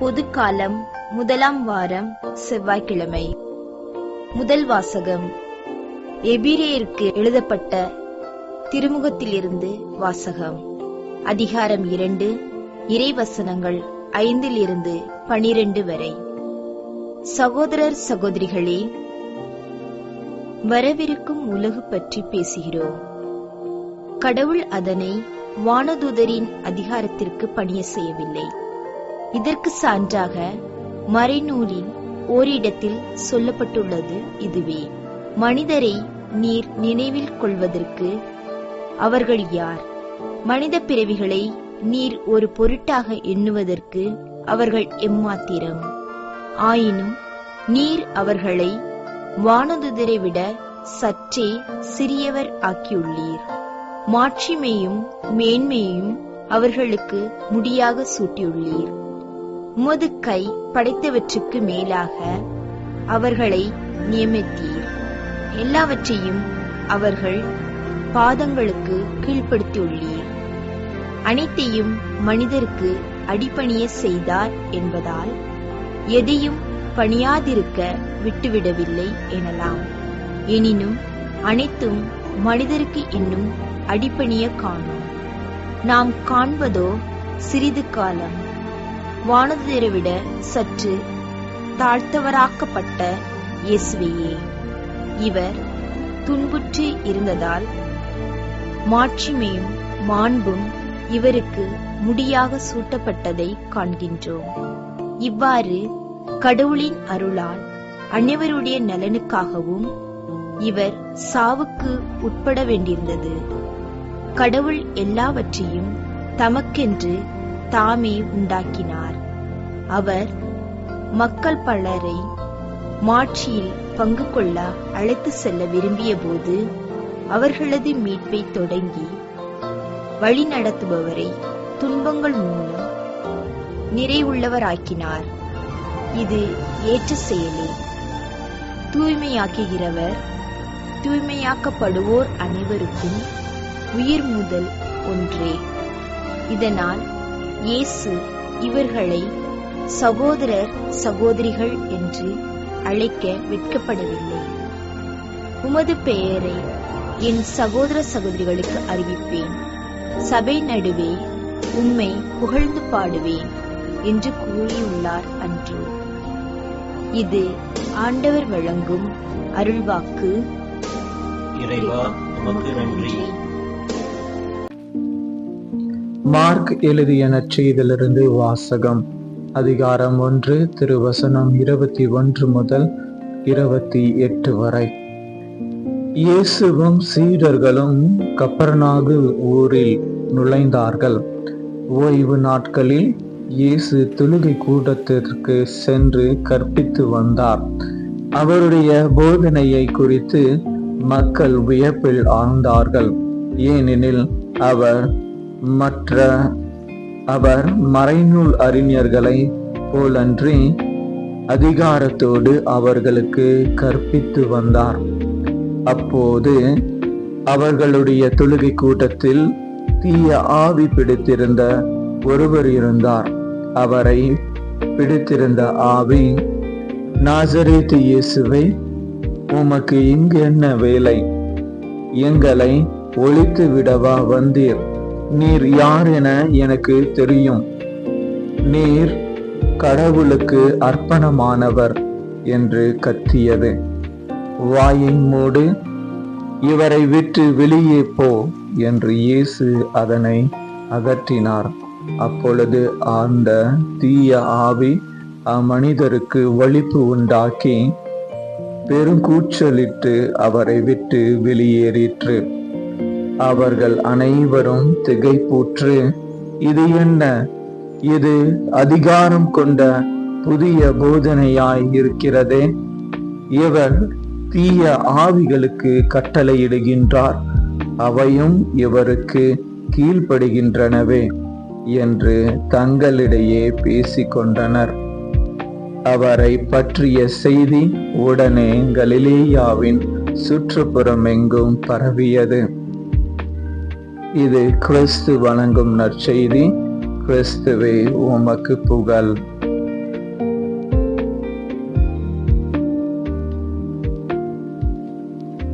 பொதுக்காலம் முதலாம் வாரம் செவ்வாய்க்கிழமை. முதல் வாசகம் எபிரேயருக்கு எழுதப்பட்ட திருமுகத்திலிருந்து வாசகம். அதிகாரம் 2, இறைவசனங்கள் 5-12 வரை. சகோதரர் சகோதரிகளே, வரவிருக்கும் உலகு பற்றி பேசுகிறோம். கடவுள் அதனை வானதூதரின் அதிகாரத்திற்கு பணிய செய்யவில்லை. இதற்கு சான்றாக மறைநூலில் ஓரிடத்தில் சொல்லப்பட்டுள்ளது இதுவே: மனிதரை நீர் நினைவில் கொள்வதற்கு அவர்கள் யார்? மனித பிறவிகளை நீர் ஒரு பொருட்டாக எண்ணுவதற்கு அவர்கள் எம்மாத்திரம்? ஆயினும் நீர் அவர்களை வானதுதரை விட சற்றே சிறியவர் ஆக்கியுள்ளீர். மாட்சிமையும் மேன்மையும் அவர்களுக்கு முடியாக சூட்டியுள்ளீர். உமது கை படைத்தவற்றுக்கு மேலாக அவர்களை நியமித்தீர். எல்லாவற்றையும் அவர்கள் பாதங்களுக்கு கீழ்ப்படுத்தியுள்ளீர். அனைத்தையும் மனிதருக்கு அடிபணிய செய்தார் என்பதால் எதையும் பணியாதிருக்க விட்டுவிடவில்லை எனலாம். எனினும் அனைத்தும் மனிதருக்கு இன்னும் அடிபணிய காணோம். நாம் காண்பதோ சிறிது காலம். வானதுதரை விட சற்று தாழ்த்தவராக்கப்பட்ட இயேசுவையே. இவர் துன்புற்று இருந்ததால் மாட்சிமையும் மாண்பும் இவருக்கு முடியாக சூட்டப்பட்டதை காண்கின்றோம். இவ்வாறு கடவுளின் அருளால் அனைவருடைய நலனுக்காகவும் இவர் சாவுக்கு உட்பட வேண்டியிருந்தது. கடவுள் எல்லாவற்றையும் தமக்கென்று தாமே உண்டாக்கினார். அவர் மக்கள் பலரை மாட்சியில் பங்கு கொள்ள அழைத்து செல்ல விரும்பிய போது அவர்களது மீட்பை தொடங்கி வழி நடத்துபவரை துன்பங்கள் மூலம் நிறைவுள்ளவராக்கினார். இது ஏற்ற செயலே. தூய்மையாக்குகிறவர் தூய்மையாக்கப்படுவோர் அனைவருக்கும் உயிர் முதல் ஒன்றே. இதனால் இயேசு இவர்களை சகோதரர் சகோதரிகள் என்று அழைக்க வெட்கப்படவில்லை. உமது பெயரை என் சகோதர சகோதரிகளுக்கு அறிவிப்பேன். சபை நடுவே உம்மை புகழ்ந்து பாடுவேன் என்று கூறியுள்ளார் அன்றோ. இது ஆண்டவர் வழங்கும் அருள்வாக்கு. இறைவா, உமக்கு நன்றி. மார்க் எழுதிய நற்செய்தியிலிருந்து வாசகம். அதிகாரம் 1, திருவசனம் 21 முதல் 28 வரை. இயேசுவும் சீடர்களும் கப்பர்நாகு ஊரில் நுழைந்தார்கள். ஓய்வு நாட்களில் இயேசு தொழுகை கூடத்திற்கு சென்று கற்பித்து வந்தார். அவருடைய போதனையை குறித்து மக்கள் வியப்பில் ஆழ்ந்தார்கள். ஏனெனில் அவர் மறைநூல் அறிஞர்களை போலன்றி அதிகாரத்தோடு அவர்களுக்கு கற்பித்து வந்தார். அப்போது அவர்களுடைய தொழுகை கூட்டத்தில் தீய ஆவி பிடித்திருந்த ஒருவர் இருந்தார். அவரை பிடித்திருந்த ஆவி, நாசரேத்து இயேசுவே, உமக்கு இங்கு என்ன வேலை? எங்களை ஒழித்து விடவா வந்தீர்? நீர் யார் என எனக்கு தெரியும். நீர் கடவுளுக்கு அர்ப்பணமானவர் என்று கத்தியது. வாயை மூடு, இவரை விட்டு வெளியே போ என்று இயேசு அதனை அகற்றினார். அப்பொழுது அந்த தீய ஆவி அம்மனிதருக்கு வலிப்பு உண்டாக்கி பெருங்கூச்சலிட்டு அவரை விட்டு வெளியேறிற்று. அவர்கள் அனைவரும் திகைப்புற்று, இது என்ன? இது அதிகாரம் கொண்ட புதிய போதனையாய் இருக்கிறதே. இவர் தீய ஆவிகளுக்கு கட்டளையிடுகின்றார், அவையும் இவருக்கு கீழ்ப்படுகின்றனவே என்று தங்களிடையே பேசிக்கொண்டனர். அவரை பற்றிய செய்தி உடனே கலிலேயாவின் சுற்றுப்புறமெங்கும் பரவியது. இது கிறிஸ்து வழங்கும் நற்செய்தி. கிறிஸ்துவே, உமக்கு புகழ்.